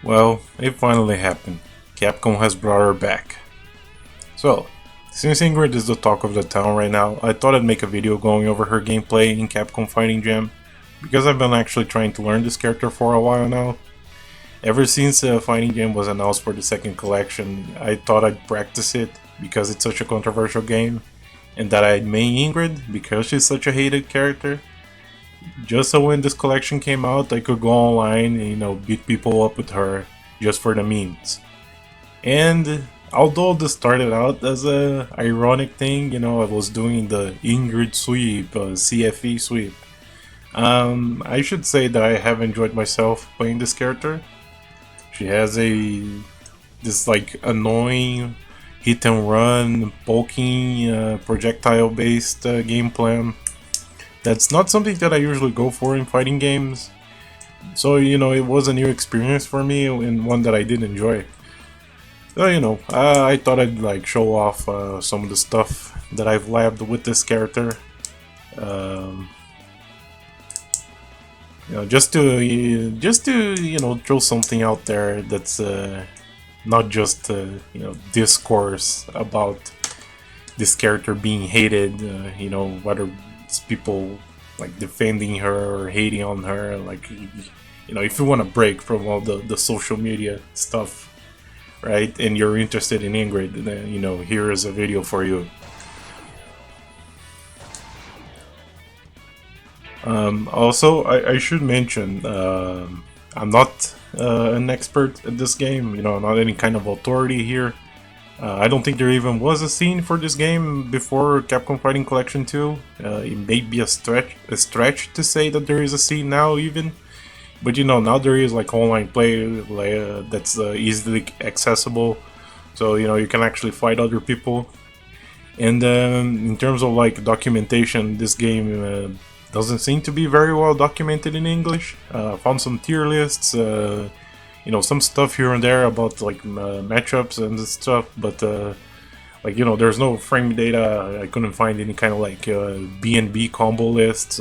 Well, it finally happened. Capcom has brought her back. So, since Ingrid is the talk of the town right now, I thought I'd make a video going over her gameplay in Capcom Fighting Jam, because I've been actually trying to learn this character for a while now. Ever since Fighting Jam was announced for the second collection, I thought I'd practice it because it's such a controversial game, and that I'd main Ingrid because she's such a hated character. Just so when this collection came out, I could go online and, beat people up with her just for the memes. And although this started out as a ironic thing, I was doing the Ingrid sweep, CFE sweep. I should say that I have enjoyed myself playing this character. She has this like annoying hit and run, poking, projectile based game plan. That's not something that I usually go for in fighting games. So, it was a new experience for me and one that I did enjoy. So, I thought I'd like show off some of the stuff that I've labbed with this character. Just to throw something out there that's not just discourse about this character being hated. Whether it's people like defending her or hating on her. Like, if you want to break from all the social media stuff, right, and you're interested in Ingrid, then here is a video for you. Also, I should mention, I'm not an expert at this game. I'm not any kind of authority here. I don't think there even was a scene for this game before Capcom Fighting Collection 2. It may be a stretch to say that there is a scene now even. But now there is like online play that's easily accessible. So you can actually fight other people. And in terms of like documentation, this game doesn't seem to be very well documented in English. Found some tier lists, some stuff here and there about like matchups and stuff, but there's no frame data. I couldn't find any kind of like B&B combo lists,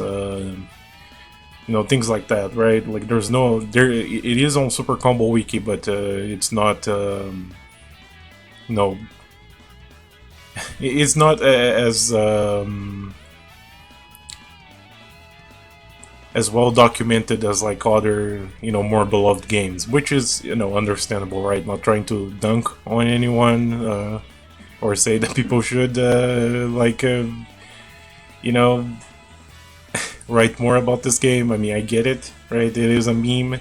things like that, right? Like it is on Super Combo Wiki, but it's not, it's not as well documented as like other more beloved games, which is understandable, right? Not trying to dunk on anyone or say that people should write more about this game. I mean, I get it, right? It is a meme,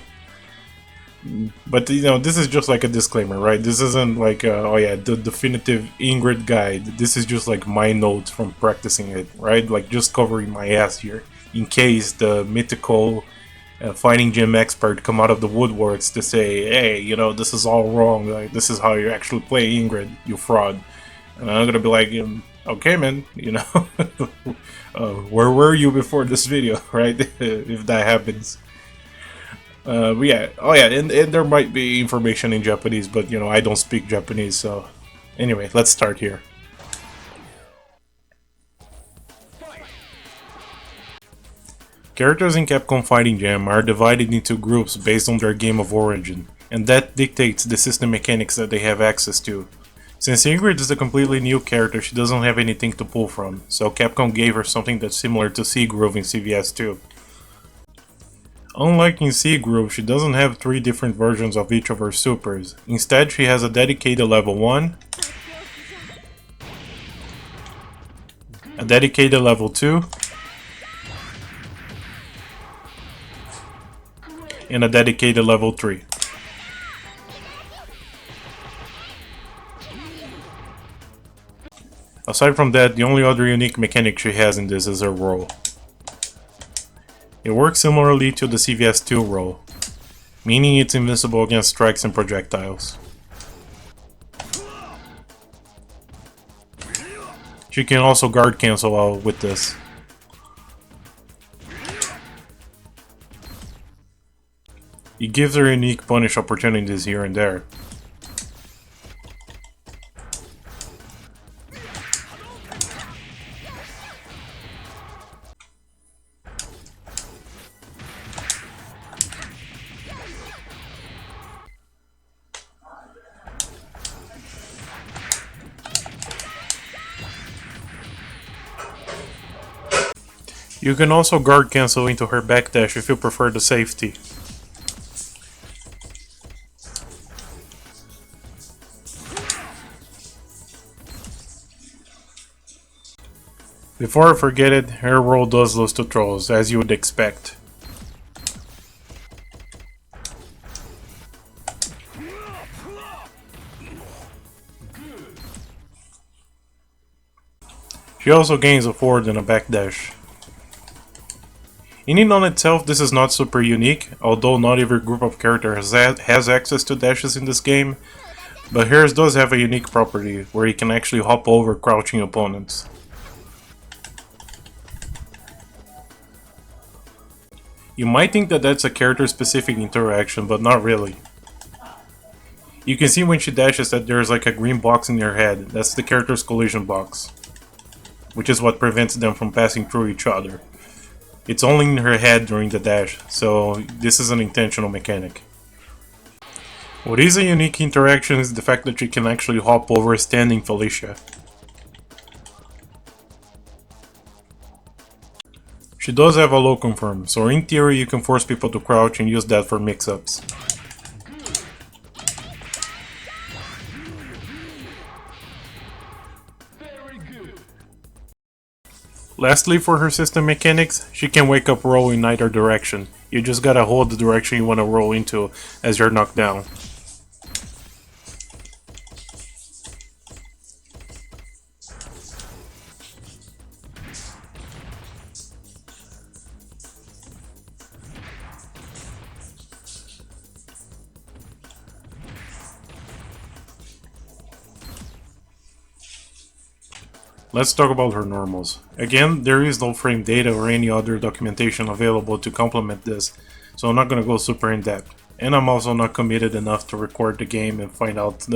but this is just like a disclaimer, right? This isn't like the definitive Ingrid guide. This is just like my notes from practicing it, right? Like just covering my ass here in case the mythical fighting gym expert come out of the woodworks to say, hey, this is all wrong. Like, this is how you actually play Ingrid, you fraud. And I'm gonna be like, okay, man, where were you before this video, right? If that happens. But yeah, and there might be information in Japanese, but I don't speak Japanese, so anyway, let's start here. Characters in Capcom Fighting Jam are divided into groups based on their game of origin, and that dictates the system mechanics that they have access to. Since Ingrid is a completely new character, she doesn't have anything to pull from, so Capcom gave her something that's similar to C-Groove in CVS 2. Unlike in C-Groove, she doesn't have 3 different versions of each of her supers. Instead, she has a dedicated level 1, a dedicated level 2, and a dedicated level 3. Aside from that, the only other unique mechanic she has in this is her roll. It works similarly to the CVS 2 roll, meaning it's invincible against strikes and projectiles. She can also guard cancel out with this. It gives her unique punish opportunities here and there. You can also guard cancel into her backdash if you prefer the safety. Before I forget it, her roll does lose to trolls, as you would expect. She also gains a forward and a backdash. In and on itself, this is not super unique, although not every group of characters has access to dashes in this game, but hers does have a unique property, where you can actually hop over crouching opponents. You might think that that's a character-specific interaction, but not really. You can see when she dashes that there's like a green box in her head. That's the character's collision box, which is what prevents them from passing through each other. It's only in her head during the dash, so this is an intentional mechanic. What is a unique interaction is the fact that she can actually hop over standing Felicia. She does have a low confirm, so in theory you can force people to crouch and use that for mix-ups. Lastly, for her system mechanics, she can wake up roll in either direction. You just gotta hold the direction you want to roll into as you're knocked down. Let's talk about her normals. Again, there is no frame data or any other documentation available to complement this, so I'm not gonna go super in depth. And I'm also not committed enough to record the game and find out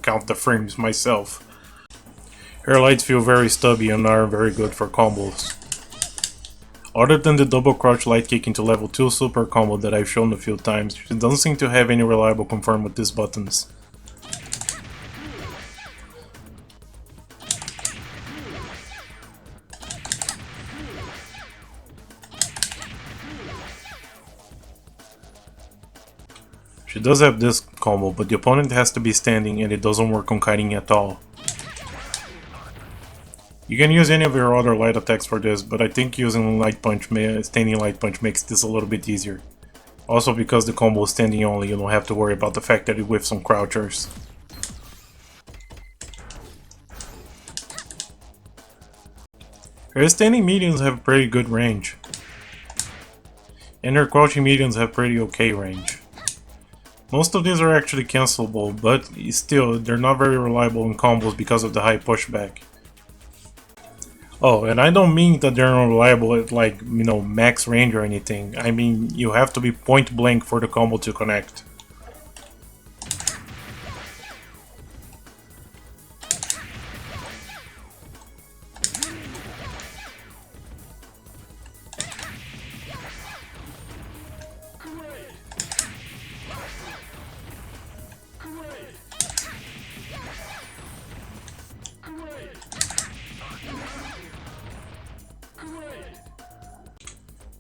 count the frames myself. Her lights feel very stubby and are very good for combos. Other than the double crouch light kick into level 2 super combo that I've shown a few times, she doesn't seem to have any reliable confirm with these buttons. She does have this combo, but the opponent has to be standing and it doesn't work on kiting at all. You can use any of your other light attacks for this, but I think using standing light punch makes this a little bit easier. Also because the combo is standing only, you don't have to worry about the fact that it whiffs some crouchers. Her standing mediums have pretty good range. And her crouching mediums have pretty okay range. Most of these are actually cancelable, but still, they're not very reliable in combos because of the high pushback. Oh, and I don't mean that they're unreliable at max range or anything. I mean, you have to be point blank for the combo to connect.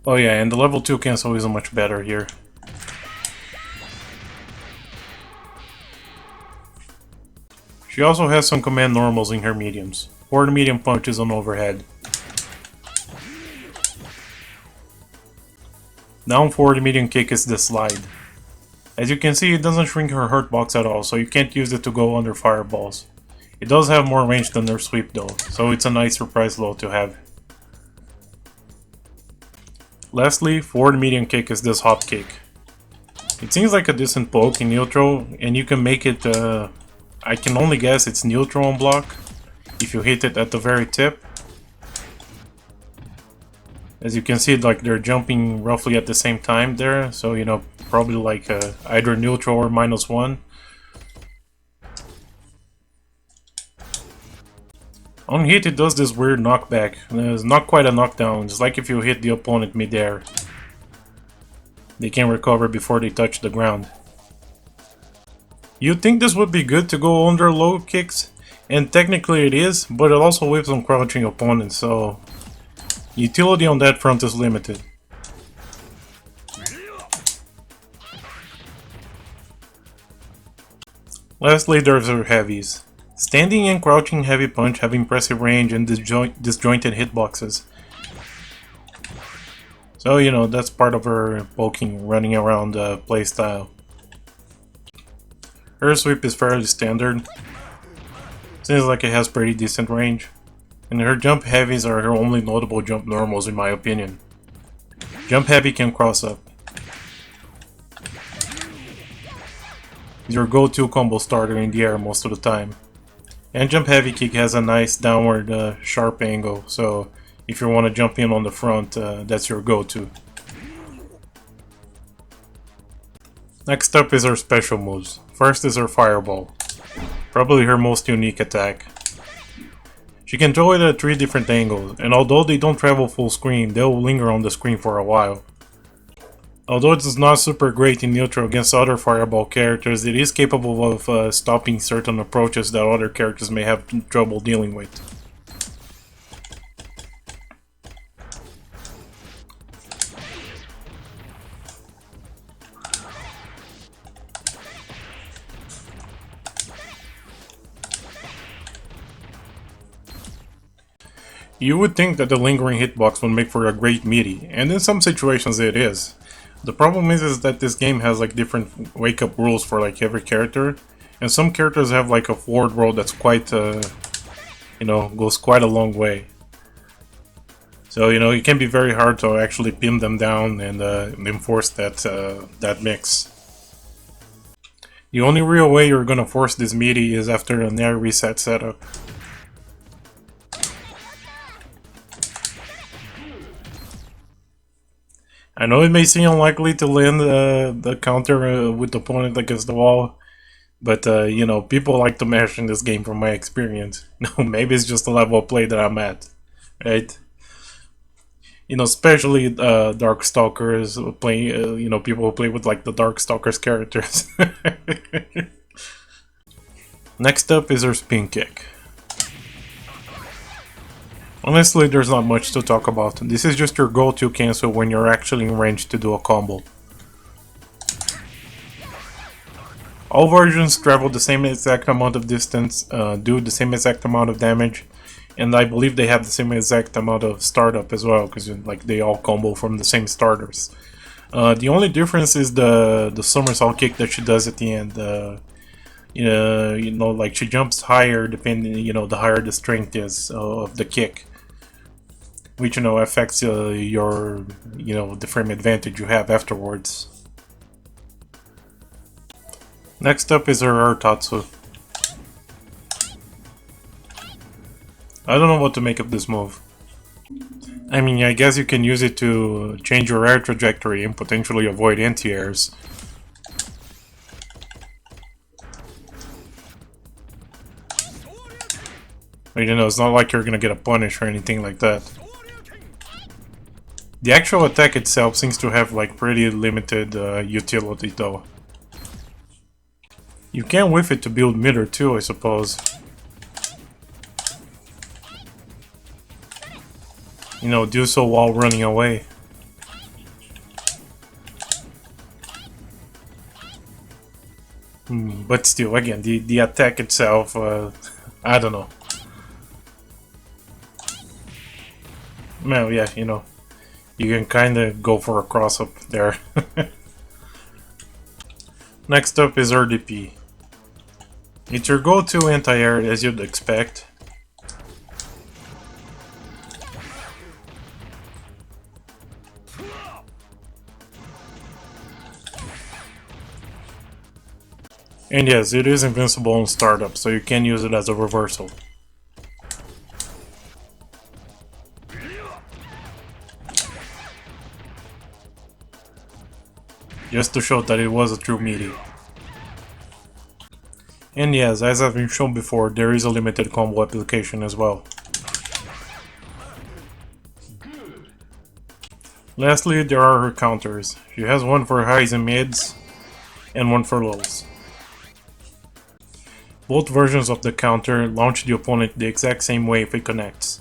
Oh yeah, and the level 2 cancel isn't much better here. She also has some command normals in her mediums. Forward medium punch is on overhead. Down forward medium kick is the slide. As you can see, it doesn't shrink her hurt box at all, so you can't use it to go under fireballs. It does have more range than their sweep though, so it's a nice surprise low to have. Lastly, forward medium kick is this hop kick. It seems like a decent poke in neutral, and you can make it, I can only guess it's neutral on block, if you hit it at the very tip. As you can see, like they're jumping roughly at the same time there, so probably like either neutral or -1. On hit, it does this weird knockback. It's not quite a knockdown, it's like if you hit the opponent mid-air. They can recover before they touch the ground. You'd think this would be good to go under low kicks, and technically it is, but it also whips on crouching opponents, so Utility on that front is limited. Lastly, there's her heavies. Standing and crouching heavy punch have impressive range and disjointed hitboxes. So, you know, that's part of her poking, running around playstyle. Her sweep is fairly standard. Seems like it has pretty decent range. And her jump heavies are her only notable jump normals in my opinion. Jump heavy can cross up. Your go-to combo starter in the air most of the time. And jump heavy kick has a nice downward sharp angle, so if you want to jump in on the front, that's your go-to. Next up is her special moves. First is her fireball, probably her most unique attack. She can throw it at 3 different angles, and although they don't travel full screen, they'll linger on the screen for a while. Although it is not super great in neutral against other fireball characters, it is capable of stopping certain approaches that other characters may have trouble dealing with. You would think that the lingering hitbox would make for a great meaty, and in some situations it is. The problem is that this game has like different wake up rules for like every character, and some characters have like a forward roll that's quite, you know, goes quite a long way. So, you know, it can be very hard to actually pin them down and enforce that mix. The only real way you're gonna force this meaty is after a nair reset setup. I know it may seem unlikely to land the counter with the opponent against the wall, but you know, people like to mash in this game from my experience. No, maybe it's just the level of play that I'm at, right? You know, especially Darkstalkers playing, you know, people who play with like the Darkstalkers characters. Next up is her spin kick. Honestly, there's not much to talk about. This is just your go-to cancel when you're actually in range to do a combo. All versions travel the same exact amount of distance, do the same exact amount of damage, and I believe they have the same exact amount of startup as well, because like they all combo from the same starters. The only difference is the somersault kick that she does at the end. You know, like she jumps higher depending, you know, the higher the strength is of the kick, which, you know, affects your, you know, the frame advantage you have afterwards. Next up is her Artatsu. I don't know what to make of this move. I mean, I guess you can use it to change your air trajectory and potentially avoid anti-airs. But, you know, it's not like you're gonna get a punish or anything like that. The actual attack itself seems to have like pretty limited utility though. You can whiff it to build meter too, I suppose. You know, do so while running away. But still, again, the attack itself, I don't know. Well, yeah, you know, you can kinda go for a cross-up there. Next up is RDP. It's your go-to anti-air as you'd expect. And yes, it is invincible on startup, so you can use it as a reversal. Just to show that it was a true meaty. And yes, as I've been shown before, there is a limited combo application as well. Lastly, there are her counters. She has one for highs and mids, and one for lows. Both versions of the counter launch the opponent the exact same way if it connects.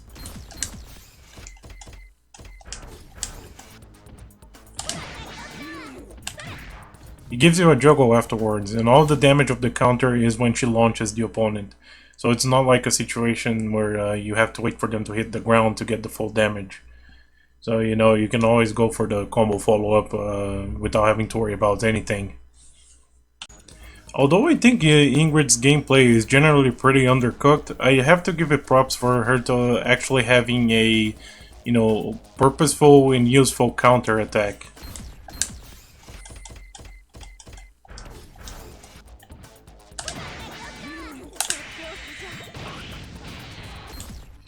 It gives you a juggle afterwards, and all the damage of the counter is when she launches the opponent. So it's not like a situation where you have to wait for them to hit the ground to get the full damage. So, you know, you can always go for the combo follow-up without having to worry about anything. Although I think Ingrid's gameplay is generally pretty undercooked, I have to give it props for her to actually having a, you know, purposeful and useful counterattack.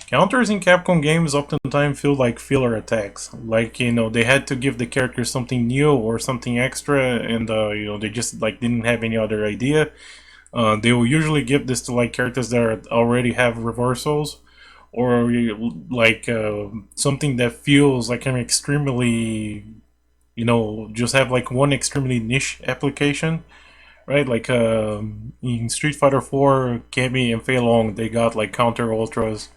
Counters in Capcom games oftentimes feel like filler attacks. Like, you know, they had to give the character something new or something extra, and, you know, they just, like, didn't have any other idea. They will usually give this to, like, characters that already have reversals, or, like, something that feels like an extremely, you know, just have, like, one extremely niche application. Right, like in Street Fighter 4, Kami and Fei Long, they got like counter ultras,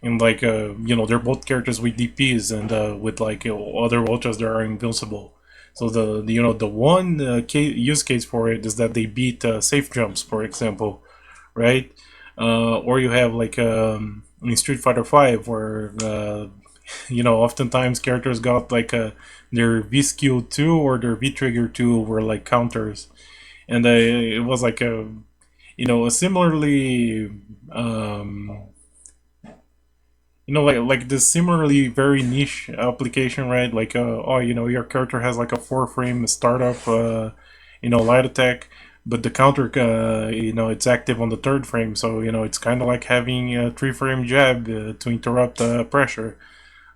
and like you know, they're both characters with DPs and with like, you know, other ultras that are invincible. So you know, the one use case for it is that they beat safe jumps, for example, right? Or you have like in Street Fighter 5 where you know, oftentimes characters got like their V skill 2 or their V trigger 2 were like counters, and it was like a, you know, a similarly you know, like this similarly very niche application, right? Like oh, you know, your character has like a 4-frame startup you know, light attack, but the counter you know, it's active on the 3rd frame, so you know, it's kind of like having a 3-frame jab to interrupt pressure.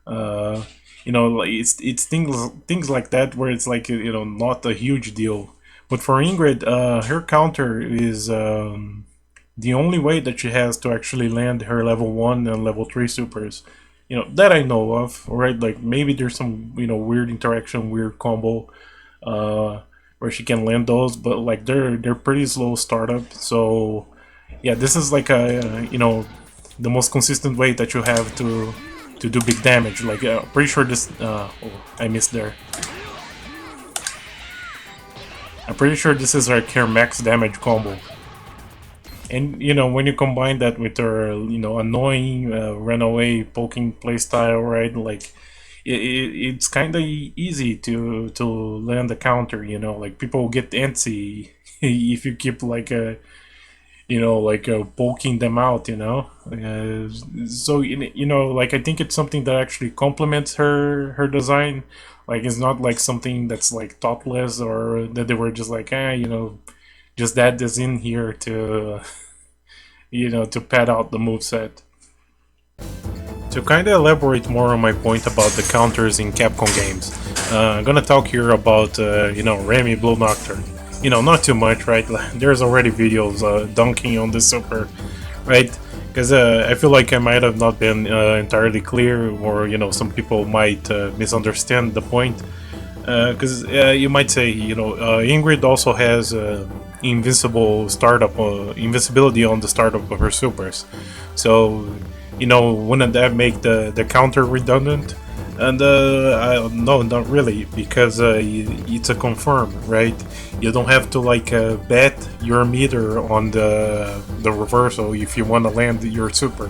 uh you know, like it's things like that where it's like, you know, not a huge deal. But for Ingrid, her counter is the only way that she has to actually land her level 1 and level 3 supers. You know, that I know of, right? Like maybe there's some, you know, weird interaction, weird combo where she can land those, but like they're pretty slow startup. So yeah, this is like a, you know, the most consistent way that you have to do big damage. Like pretty sure this oh, I missed there. I'm pretty sure this is like her max damage combo. And you know, when you combine that with her, you know, annoying runaway poking playstyle, right? Like it's kind of easy to land a counter. You know, like people get antsy if you keep like you know, like poking them out. You know, so you know, like I think it's something that actually complements her design. Like it's not like something that's like thoughtless or that they were just like, you know, just add this in here to you know, to pad out the moveset. To kind of elaborate more on my point about the counters in Capcom games, I'm gonna talk here about, you know, Remy Blue Nocturne. You know, not too much, right? There's already videos dunking on this super, right? Because I feel like I might have not been entirely clear, or, you know, some people might misunderstand the point. Because you might say, you know, Ingrid also has invincible startup, invincibility on the startup of her supers. So, you know, wouldn't that make the counter redundant? And no, not really, because it's a confirm, right? You don't have to like bet your meter on the reversal if you want to land your super.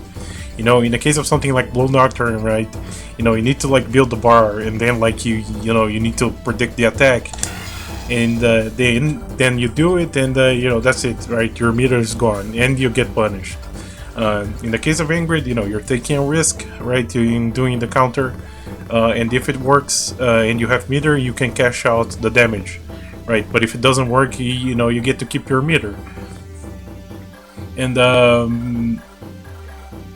You know, in the case of something like Blue Nocturne, right? You know, you need to like build the bar, and then like you know, you need to predict the attack, and then you do it, and you know, that's it, right? Your meter is gone, and you get punished. In the case of Ingrid, you know, you're taking a risk, right? In doing the counter, and if it works and you have meter, you can cash out the damage, right? But if it doesn't work, you know, you get to keep your meter. And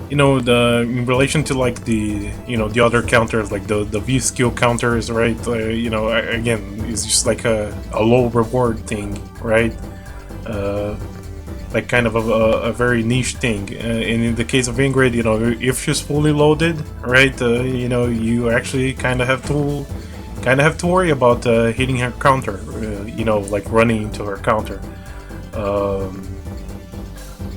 you know, in relation to like the, you know, the other counters, like the V skill counters, right? You know, again, it's just like a low reward thing, right? Like kind of a very niche thing. And in the case of Ingrid, you know, if she's fully loaded, right? You know, you actually kind of have to worry about hitting her counter. You know, like running into her counter.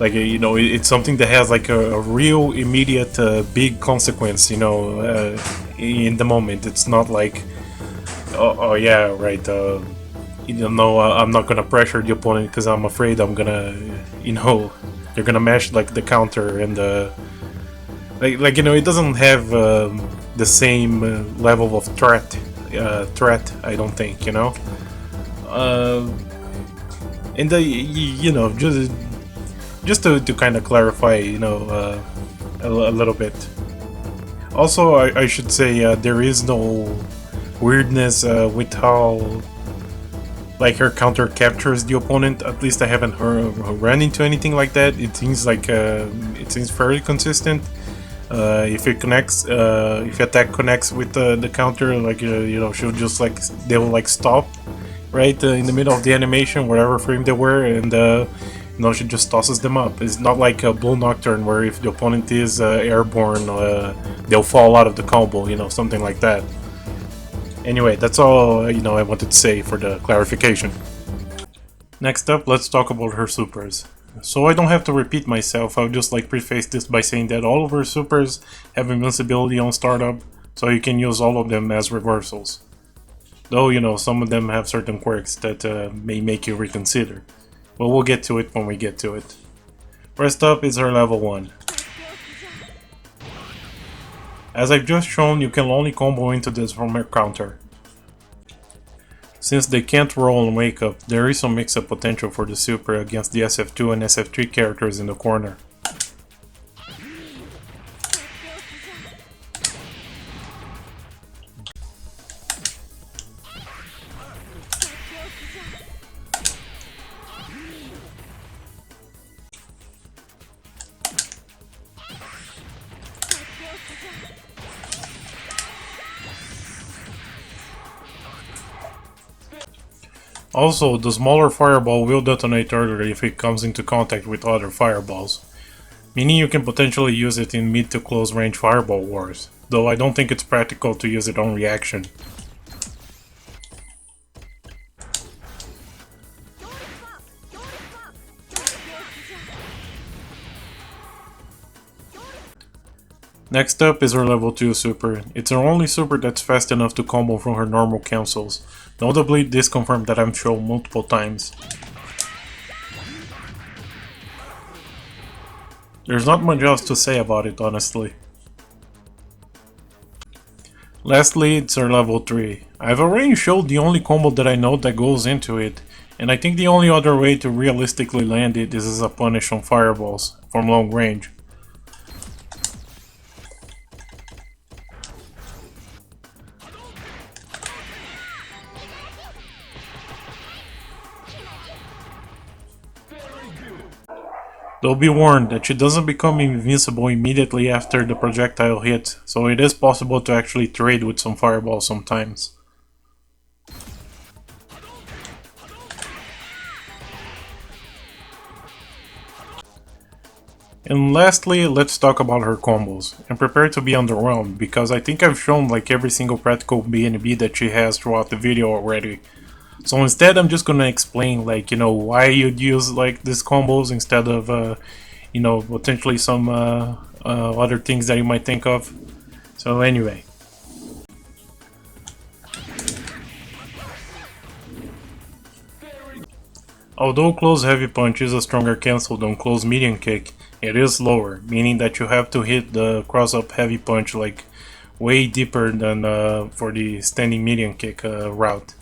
Like, you know, it's something that has like a real immediate big consequence, you know, in the moment. It's not like, oh yeah, right, I'm not gonna pressure the opponent because I'm afraid I'm gonna, they're gonna mash like the counter and the it doesn't have the same level of threat. I don't think, uh, and just to kind of clarify, a little bit. Also, I should say there is no weirdness with how like her counter captures the opponent. At least I haven't run into anything like that. It seems like it seems fairly consistent. If it connects, if attack connects with the counter, like she'll just like they'll like stop right in the middle of the animation, whatever frame they were, and she just tosses them up. It's not like a Blue Nocturne where if the opponent is airborne, they'll fall out of the combo, something like that. Anyway, that's all I wanted to say for the clarification. Next up, let's talk about her supers. So I don't have to repeat myself, I'll just like preface this by saying that all of her supers have invincibility on startup, so you can use all of them as reversals. Though, some of them have certain quirks that may make you reconsider. But we'll get to it when we get to it. First up is her level 1. As I've just shown, you can only combo into this from her counter. Since they can't roll and wake up, there is some mix-up potential for the super against the SF2 and SF3 characters in the corner. Also, the smaller fireball will detonate earlier if it comes into contact with other fireballs, meaning you can potentially use it in mid to close range fireball wars, though I don't think it's practical to use it on reaction. Next up is her level 2 super. It's her only super that's fast enough to combo from her normal cancels. Notably, this confirmed that I've shown multiple times. There's not much else to say about it, honestly. Lastly, it's her level 3. I've already showed the only combo that I know that goes into it, and I think the only other way to realistically land it is as a punish on fireballs from long range. Though be warned that she doesn't become invincible immediately after the projectile hits, so it is possible to actually trade with some fireballs sometimes. And lastly, let's talk about her combos, and prepare to be underwhelmed, because I think I've shown like every single practical BNB that she has throughout the video already. So instead I'm just gonna explain like, why you'd use like these combos instead of, potentially some other things that you might think of. So anyway. Although close heavy punch is a stronger cancel than close medium kick, it is slower, meaning that you have to hit the cross up heavy punch like way deeper than for the standing medium kick route.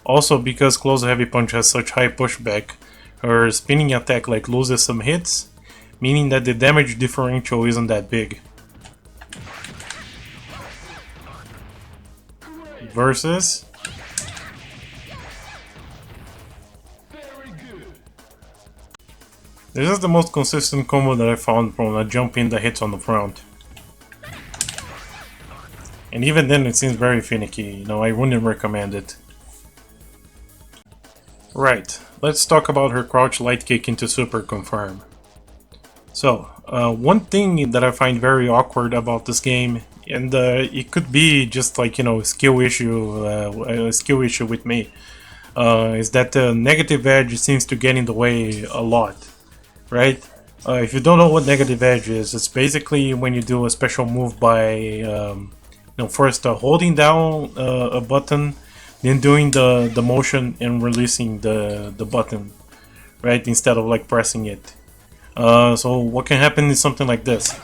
Also, because close heavy punch has such high pushback, her spinning attack like loses some hits, meaning that the damage differential isn't that big. Versus this is the most consistent combo that I found from a jump in that hits on the front. And even then it seems very finicky, I wouldn't recommend it. Right, let's talk about her crouch light kick into super confirm. So, one thing that I find very awkward about this game, and it could be just like, a skill issue with me, is that the negative edge seems to get in the way a lot, right? If you don't know what negative edge is, it's basically when you do a special move by, first holding down a button then doing the motion and releasing the button, right, instead of like pressing it. So what can happen is something like this.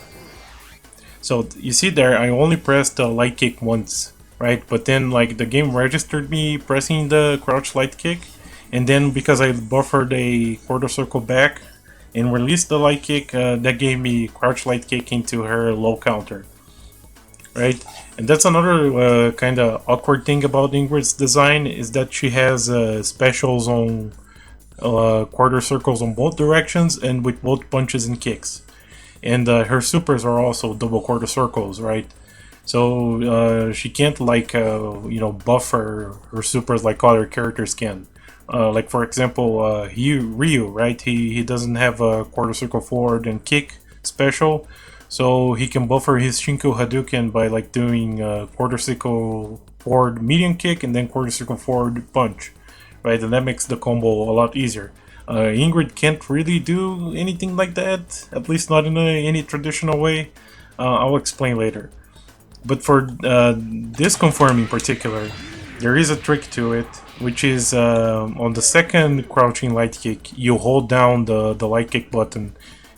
So you see there, I only pressed the light kick once, right? But then like the game registered me pressing the crouch light kick, and then because I buffered a quarter circle back and released the light kick, that gave me crouch light kick into her low counter, right? And that's another kind of awkward thing about Ingrid's design, is that she has specials on quarter circles on both directions and with both punches and kicks. And her supers are also double quarter circles, right? So she can't like buffer her supers like other characters can. Like for example, Ryu, right? He doesn't have a quarter circle forward and kick special, so he can buffer his Shinku Hadouken by like doing quarter circle forward medium kick and then quarter circle forward punch, right? And that makes the combo a lot easier. Ingrid can't really do anything like that, at least not in any traditional way. I'll explain later. But for this conform in particular, there is a trick to it, which is on the second crouching light kick, you hold down the light kick button,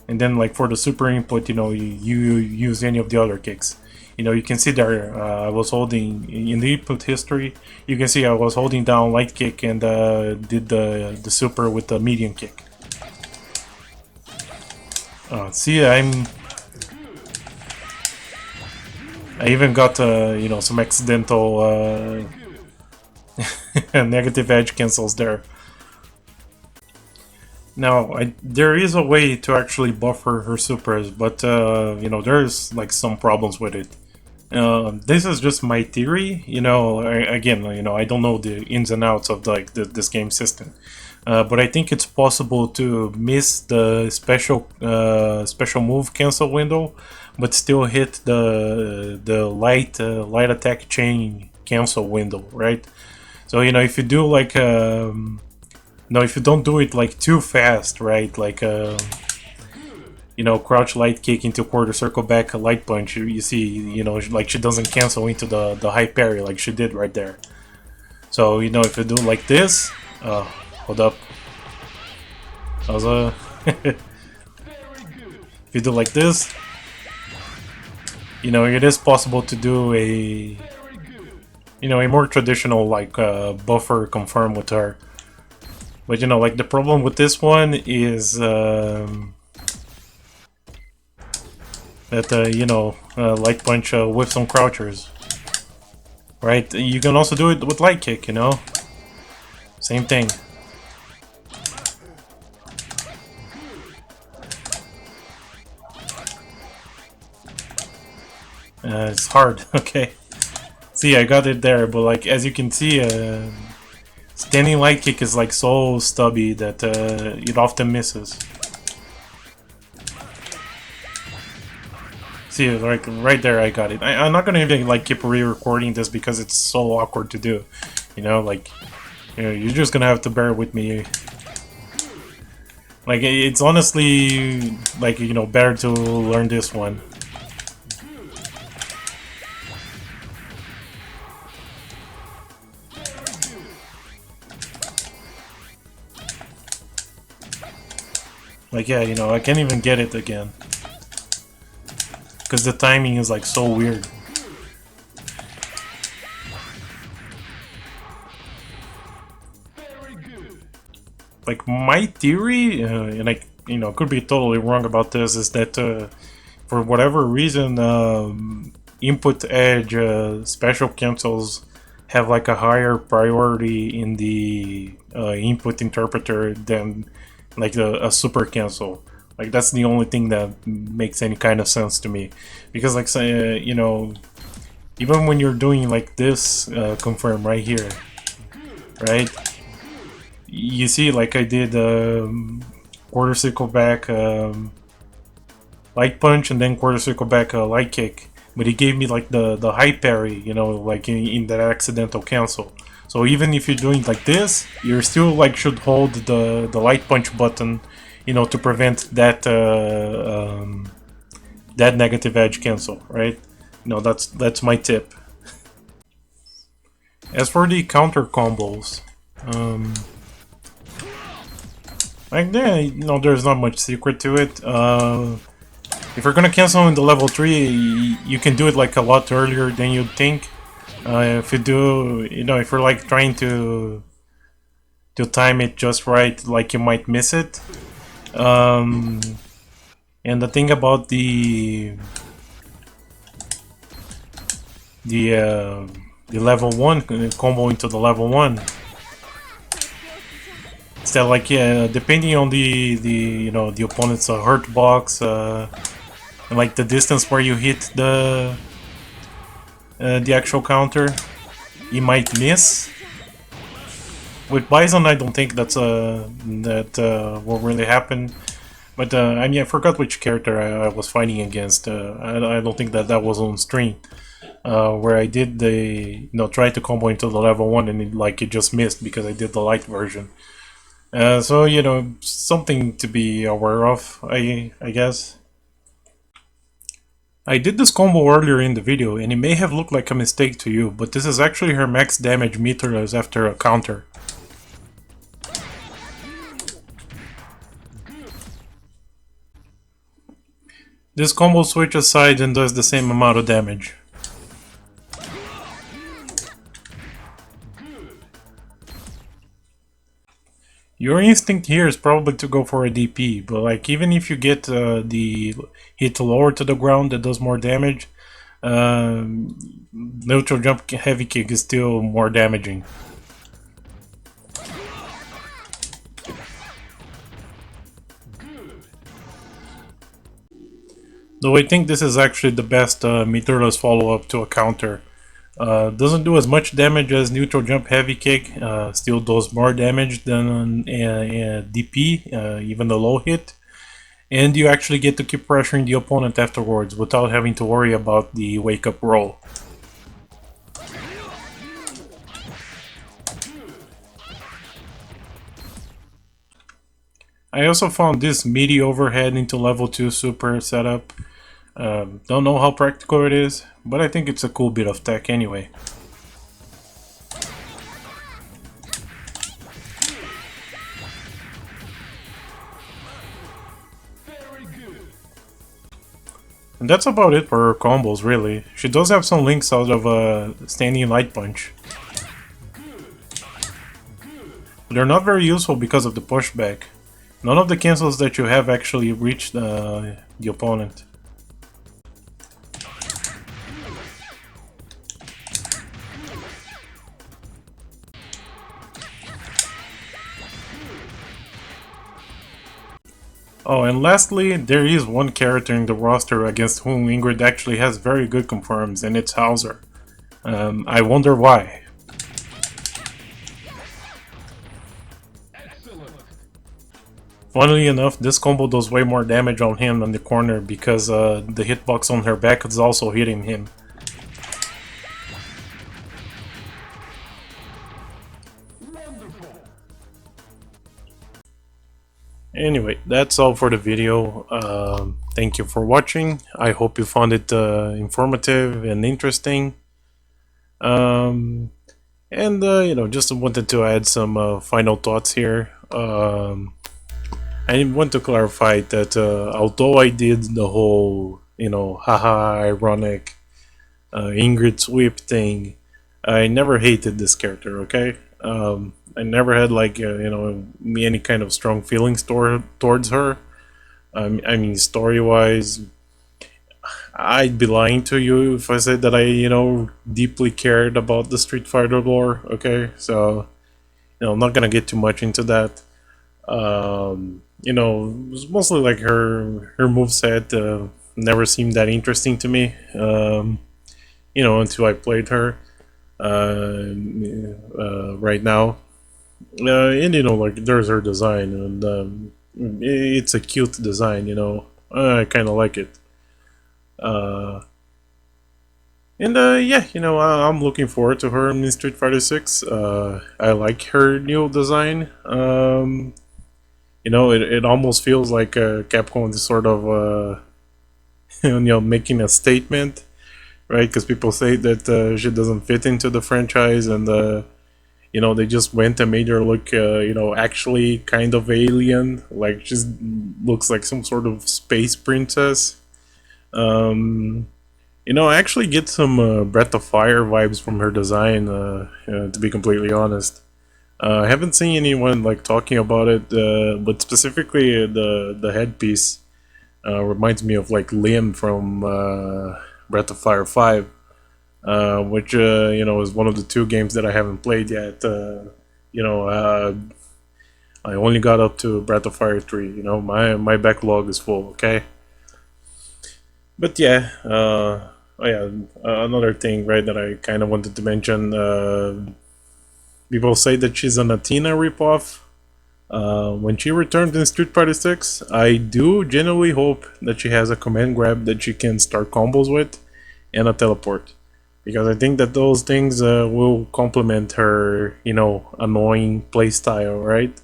and then like for the super input, you use any of the other kicks. You can see there, I was holding, in the input history, you can see I was holding down light kick and did the super with the medium kick. See, I even got, some accidental negative edge cancels there. Now, there is a way to actually buffer her supers, but, there's like some problems with it. This is just my theory, I don't know the ins and outs of like this game system, but I think it's possible to miss the special move cancel window, but still hit the light attack chain cancel window, right? So if you do like if you don't do it like too fast, right, like crouch light kick into quarter circle back a light punch, you see, like she doesn't cancel into the high parry like she did right there. So, if you do like this, hold up. That was a... If you do like this, it is possible to do a more traditional like buffer confirm with her. But like the problem with this one is that light punch whiffs on crouchers, right? You can also do it with light kick, same thing. It's hard. Okay, see, I got it there, but like as you can see, standing light kick is like so stubby that it often misses. See, like right there, I got it. I'm not gonna even like keep re-recording this because it's so awkward to do. You're just gonna have to bear with me. Like it's honestly like better to learn this one. Like yeah, I can't even get it again. Because the timing is like so weird. Like my theory, and I could be totally wrong about this, is that for whatever reason, input edge special cancels have like a higher priority in the input interpreter than like a super cancel. Like that's the only thing that makes any kind of sense to me, because like even when you're doing like this confirm right here, right? You see, like I did quarter circle back light punch and then quarter circle back light kick, but it gave me like the high parry, like in that accidental cancel. So even if you're doing like this, you still like should hold the light punch button, to prevent that that negative edge cancel, right? That's my tip. As for the counter combos, like there's not much secret to it. If you're gonna cancel in the level 3, you can do it like a lot earlier than you'd think. If you do, if you're like trying to time it just right, like you might miss it. And the thing about the level 1 combo into the level 1, is that like, yeah, depending on the opponent's hurt box, and like the distance where you hit the actual counter, you might miss. With Bison, I don't think that will really happen. But I mean, I forgot which character I was fighting against. I don't think that was on stream, where I did try to combo into the level 1 and it just missed because I did the light version. So something to be aware of, I guess. I did this combo earlier in the video, and it may have looked like a mistake to you, but this is actually her max damage meterless after a counter. This combo switches sides and does the same amount of damage. Your instinct here is probably to go for a DP, but like even if you get the hit lower to the ground that does more damage, neutral jump heavy kick is still more damaging. Though I think this is actually the best meterless follow-up to a counter. Doesn't do as much damage as neutral jump heavy kick, still does more damage than DP, even the low hit. And you actually get to keep pressuring the opponent afterwards without having to worry about the wake-up roll. I also found this meaty overhead into level 2 super setup. Don't know how practical it is, but I think it's a cool bit of tech anyway. And that's about it for her combos, really. She does have some links out of standing light punch. They're not very useful because of the pushback. None of the cancels that you have actually reach the opponent. Oh, and lastly, there is one character in the roster against whom Ingrid actually has very good confirms, and it's Hauser. I wonder why. Funnily enough, this combo does way more damage on him in the corner because the hitbox on her back is also hitting him. Anyway, that's all for the video. Thank you for watching. I hope you found it informative and interesting. Just wanted to add some final thoughts here. I want to clarify that although I did the whole, haha, ironic Ingrid sweep thing, I never hated this character, okay? I never had any kind of strong feelings towards her. I mean, story-wise, I'd be lying to you if I said that I, deeply cared about the Street Fighter lore, okay? So, I'm not gonna get too much into that. It was mostly like her moveset never seemed that interesting to me, until I played her right now. And there's her design, and it's a cute design, I kind of like it. I'm looking forward to her in Street Fighter 6. I like her new design. It almost feels like Capcom is sort of, making a statement right? Because people say that she doesn't fit into the franchise, and you know, they just went and made her look, you know, actually kind of alien, like just looks like some sort of space princess. Um, you know, I actually get some Breath of Fire vibes from her design, to be completely honest. I haven't seen anyone like talking about it, but specifically the headpiece reminds me of like Liam from Breath of Fire 5, which you know, is one of the two games that I haven't played yet. You know, I only got up to Breath of Fire 3. You know, my backlog is full. Okay, but yeah, oh yeah, another thing, right, that I kind of wanted to mention. People say that she's an Athena ripoff. When she returns in Street Fighter 6, I do genuinely hope that she has a command grab that she can start combos with, and a teleport, because I think that those things will complement her, you know, annoying playstyle, right?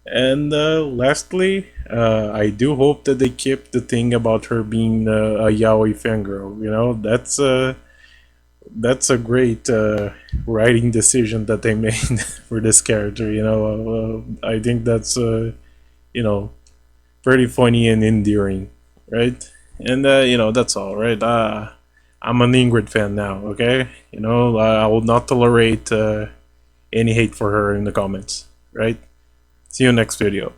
And lastly, I do hope that they keep the thing about her being a yaoi fangirl. You know, that's a great writing decision that they made for this character. You know, I think that's you know, pretty funny and endearing, right? And you know, that's all, right? I'm an Ingrid fan now. Okay, you know, I will not tolerate any hate for her in the comments, right? See you next video.